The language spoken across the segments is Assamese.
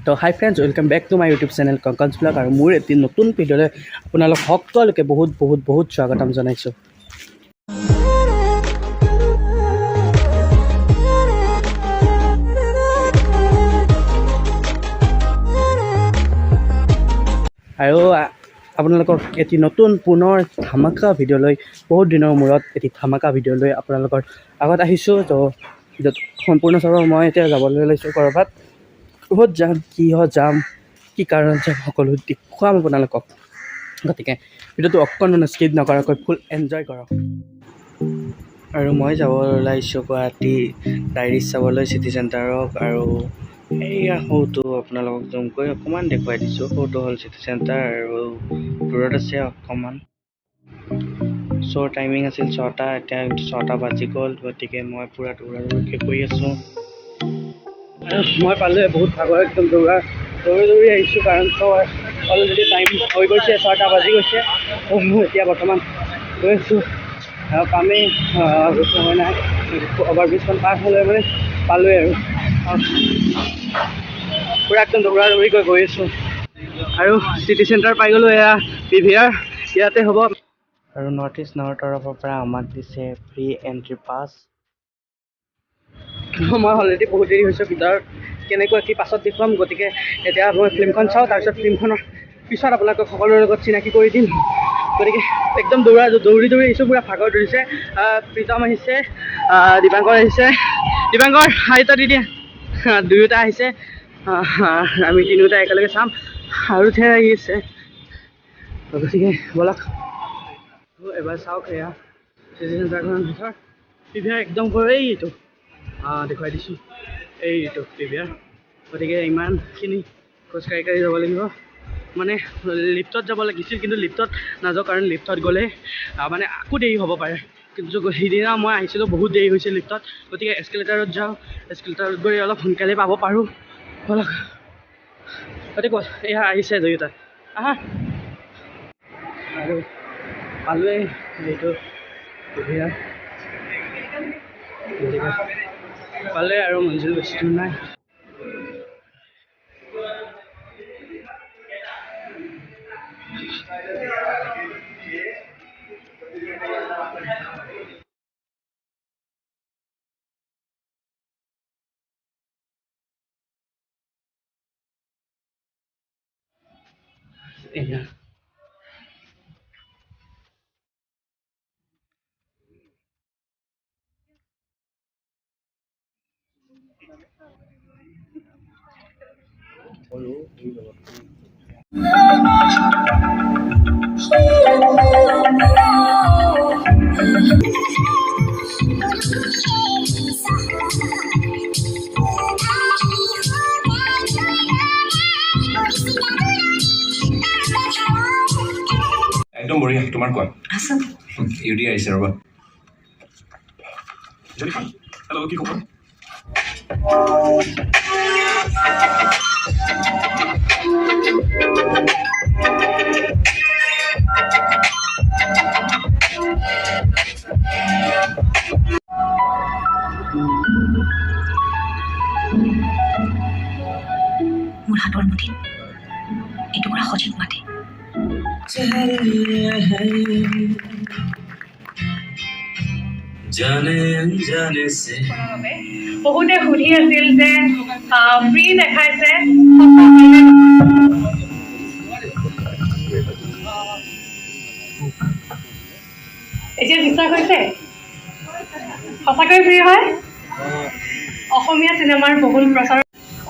তো hi friends, welcome back to my YouTube channel কংকনছ ব্লগ। আৰু মোৰ এটি নতুন ভিডিঅ'লৈ আপোনালোক সকলোকে বহুত বহুত বহুত স্বাগতম জনাইছোঁ। আৰু আপোনালোকক এটি নতুন পুনৰ ধামাকা ভিডিঅ'লৈ, বহুত দিনৰ মূৰত এটি ধামাকা ভিডিঅ'লৈ আপোনালোকৰ আগত আহিছোঁ। তো ভিডিঅ'ত সম্পূৰ্ণ চাব। মই এতিয়া যাবলৈ লৈছোঁ ক'ৰবাত। বহুত যাম, কিহত যাম, কি কাৰণত যাম, সকলো দেখুৱাম আপোনালোকক। গতিকে ভিডিঅ'টো অকণমান স্কিপ নকৰাকৈ ফুল এনজয় কৰক। আৰু মই যাব ওলাইছোঁ গুৱাহাটী ডায়েৰিজ চাবলৈ, চিটি চেণ্টাৰক। আৰু এইয়া সৌটো আপোনালোকক জুমকৈ অকণমান দেখুৱাই দিছোঁ। সৌটো হ'ল চিটি চেণ্টাৰ, আৰু দূৰত আছে অকণমান। শ্ব'ৰ টাইমিং আছিল 6টা, এতিয়া 6টা বাজি গ'ল। গতিকে মই পূৰা দৌৰা-দৌৰিকৈ কৰি আছোঁ। মই পালোঁ বহুত ভাগৰ, একদম দৌৰি আহিছোঁ, কাৰণ অলৰেডি টাইম হৈ গৈছে, 6টা বাজি গৈছে। এতিয়া বৰ্তমান গৈ আছোঁ, কামেই বেছি সময় নাই। অভাৰব্ৰিজখন পাৰ হ'লে মানে পালোঁৱেই আৰু পূৰা একদম দৌৰি গৈ আছোঁ। আৰু চিটি চেণ্টাৰ পাই গ'লোঁ। এয়া PVR ইয়াতে হ'ব। আৰু নৰ্থ ইষ্ট নাওৰ তৰফৰ পৰা আমাক দিছে ফ্ৰী এণ্ট্ৰি পাছ। মই অলৰেডি বহুত দেৰি হৈছে ভিতৰত, কেনেকুৱা কি পাছত দেখুৱাম। গতিকে এতিয়া মই ফিল্মখন চাওঁ, তাৰপিছত ফিল্মখনৰ পিছত আপোনালোকক সকলোৰে লগত চিনাকি কৰি দিম। গতিকে একদম দৌৰি আহিছোঁ, পূৰা ভাগৰ ধৰিছে। প্ৰীতম আহিছে, দীপাংকৰ আহিছে। দীপাংকৰ হাইটা দি দিয়া। দুয়োটা আহিছে, আমি তিনিওটা একেলগে চাম। আৰু ঠেৰ আহি আছে। গতিকে ব'লক এবাৰ চাওক। এয়া চিটি চেণ্টাৰখনৰ ভিতৰত PVR একদম এইটো দেখুৱাই দিছোঁ, এইটো PVR। গতিকে ইমানখিনি খোজকাঢ়ি যাব লাগিব। মানে লিফ্টত যাব লাগিছিল, কিন্তু লিফ্টত নাযাওঁ, কাৰণ লিফ্টত গ'লে মানে আকৌ দেৰি হ'ব পাৰে। কিন্তু সিদিনা মই আহিছিলোঁ, বহুত দেৰি হৈছে লিফ্টত। গতিকে এস্কেলেটাৰত যাওঁ, এস্কেলেটাৰত গৈ অলপ সোনকালে পাব পাৰোঁ। ব'লক। গতিকে এয়া আহিছে দুয়োটা, আহা। আৰু পালোৱে এইটো PVR। গতিকে পালে আৰু মঞ্জিল বেছি দূৰ নাই। এয়া একদম বঢ়িয়া। তোমাৰ কোৱা? ইউডি আহিছে ৰ'বা। হেল্ল', কি খবৰ? মোৰ হাতৰ মুঠিত এটুকুৰা সজীৱ মাটি। বহুতে সুধি আছিল যে ফ্ৰী দেখাইছে, এতিয়া বিশ্বাস হৈছে সঁচাকৈ ফ্ৰী হয়। অসমীয়া চিনেমাৰ বহুল প্ৰচাৰ।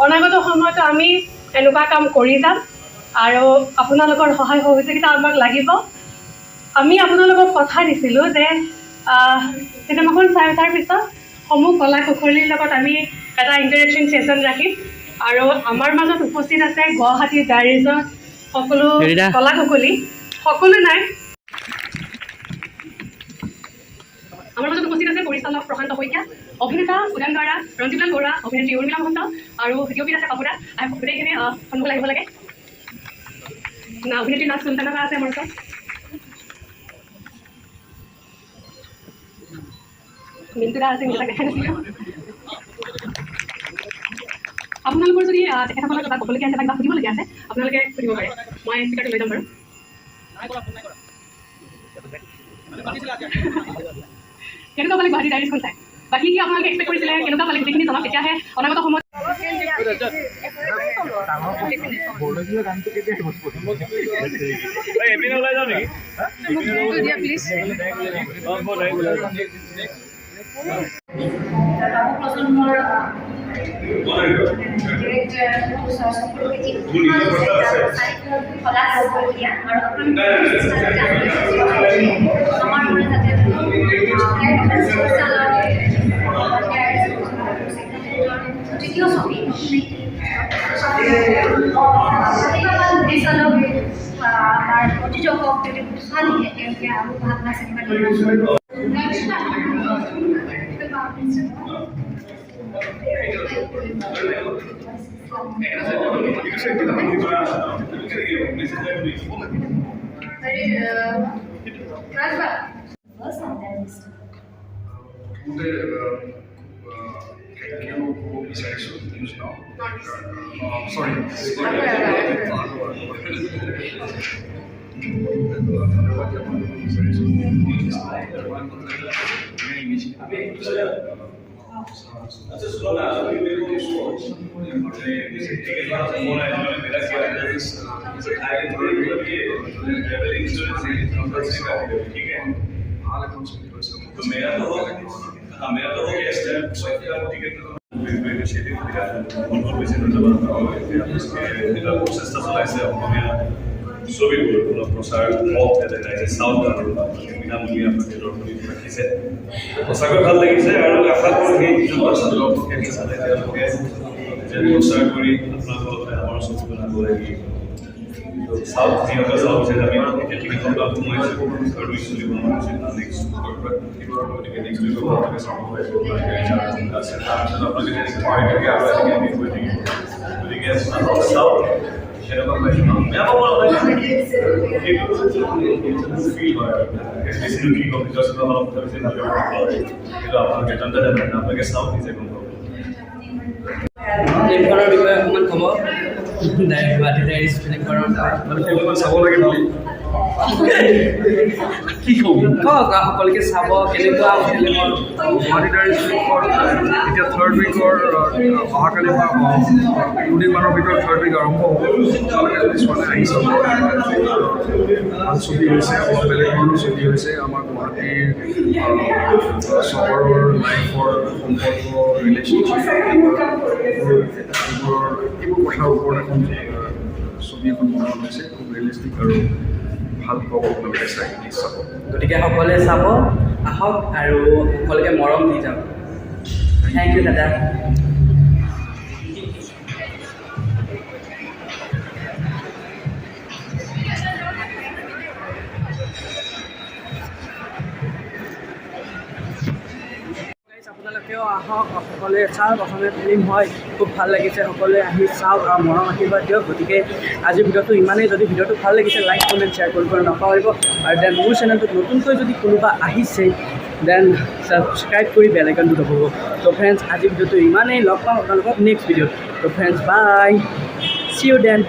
অনাগত সময়তো আমি এনেকুৱা কাম কৰি যাম, আৰু আপোনালোকৰ সহায় সহযোগিতা আমাক লাগিব। আমি আপোনালোকক কথা দিছিলোঁ যে চিনেমাখন চাই উঠাৰ পিছত সমূহ কলা কুশলীৰ লগত আমি এটা ইণ্টাৰেকশ্যন ছেশ্যন ৰাখিম। আৰু আমাৰ মাজত উপস্থিত আছে গুৱাহাটী ডায়েৰিজৰ সকলো কলা কুশলী। সকলো নাই, আমাৰ মাজত উপস্থিত আছে পৰিচালক প্ৰশান্ত শইকীয়া, অভিনেতা উদান বৰা, ৰঞ্জিতলাল বৰা, অভিনেত্ৰী উৰ্মিলা মহন্ত, আৰু ভিডিঅ'পিত আছে কাপুৰা। গোটেইখিনি সন্মুখ লাগিব লাগে। অভিনেত্ৰী নাচ চুলতানা আছে আমাৰ ওচৰত। মিন্টুদা আছে, মিন্টুদাক দেখাই নাছিলোঁ। আপোনালোকৰ যদি তেখেতসকলৰ কিবা ক'বলগীয়া আছে বা কিবা সুধিবলগীয়া আছে আপোনালোকে সুধিব পাৰে মই স্পীকাৰটো লৈ যাম বাৰু কেনেকুৱা পালে গুৱাহাটী ডায়েৰীখন চাই বা কি আপোনালোকে এক্সপেক্ট কৰিছিলে কেনেকুৱা পালে গোটেইখিনি জনাওক তেতিয়াহে অনাগত সময়ত তৃতীয় ছবি আমাৰ প্ৰযোজক যদি উৎসাহ দিয়ে তেওঁলোকে আৰু ভাল ভাল চিনেমা চেষ্টা চলাইছে অসমীয়া ছবিবোৰ পুনৰ প্ৰচাৰ হওক যাতে ৰাইজে চাওক আৰু বিনামূলীয়া দৰ্শনী ৰাখিছে সঁচাকৈ ভাল লাগিছে আৰু আশা কৰোঁ সেই দৰ্শকে চালে তেওঁলোকে যে প্ৰচাৰ কৰি আপোনালোকৰ আমাৰ ছবিখন আগুৱাই দিয়ে চাউথ যিহেতু চাউথ যে আমি এতিয়া টিকেটৰ দাম কমাইছোঁ আৰু দুই চলিব নেক্সট গতিকে নেক্সট উইকৰ আপোনালোকে চাব পাৰিব আছে তাৰপিছত আপোনালোকে যেনেকৈ হয় থাকে আৰু এনেকৈ কৰি থাকে গতিকে চাওক সেনেকুৱা পাইছোঁ বেয়া পাব নালাগে সেইটো ফিল হয় বেছি কি কম নিজৰ চিনেমা অলপ বেছি ভালকৈ হয় কিন্তু আপোনালোকে জানে আপোনালোকে চাওক নিজে গম পাব ফিল্মখনৰ বিষয়ে অকণমান ক'ব গুৱাহাটী ডায়েৰীজ ফিল্মখনৰ ফিল্মখন চাব লাগে বুলি কি ক'ব কওক সকলোকে চাব কেনেকুৱা ফিল্মৰ গুৱাহাটী ডায়েৰীজ ফিল্মখন এতিয়া থাৰ্ড উইকৰ অহাকালি বা দুদিনমানৰ ভিতৰত থাৰ্ড উইক আৰম্ভ হ'ব আপোনালোকে যদি চোৱালে আহি চাব ভাল ছবি হৈছে অলপ বেলেগ ধৰণৰ ছবি হৈছে আমাৰ গুৱাহাটীৰ চহৰৰ লাইফৰ সম্পৰ্ক ৰিলেশ্যনশ্বিপ এইবোৰ কথাৰ ওপৰত এখন ছবি এখন বনোৱা হৈছে খুব ৰিয়েলিষ্টিক আৰু ভাল পাব আপোনালোকে চাই চাব গতিকে সকলোৱে চাব আহক আৰু সকলোকে মৰম দি যাওক থেংক ইউ দাদা আপোনালোকেও আহক সকলোৱে চাওক অসমীয়া ফিল্ম হয় খুব ভাল লাগিছে সকলোৱে আহি চাওক আৰু মৰম আশীৰ্বাদ দিয়ক গতিকে আজিৰ ভিডিঅ'টো ইমানেই যদি ভিডিঅ'টো ভাল লাগিছে লাইক কমেণ্ট শ্বেয়াৰ কৰিব নাপাহৰিব আৰু দেন মোৰ চেনেলটোত নতুনকৈ যদি কোনোবা আহিছে দেন ছাবস্ক্ৰাইব কৰি বেল আইকনটো দবাব তো ফ্ৰেণ্ডছ আজিৰ ভিডিঅ'টো ইমানেই লগ পাম আপোনালোকক নেক্সট ভিডিঅ'ত তো friends bye see you then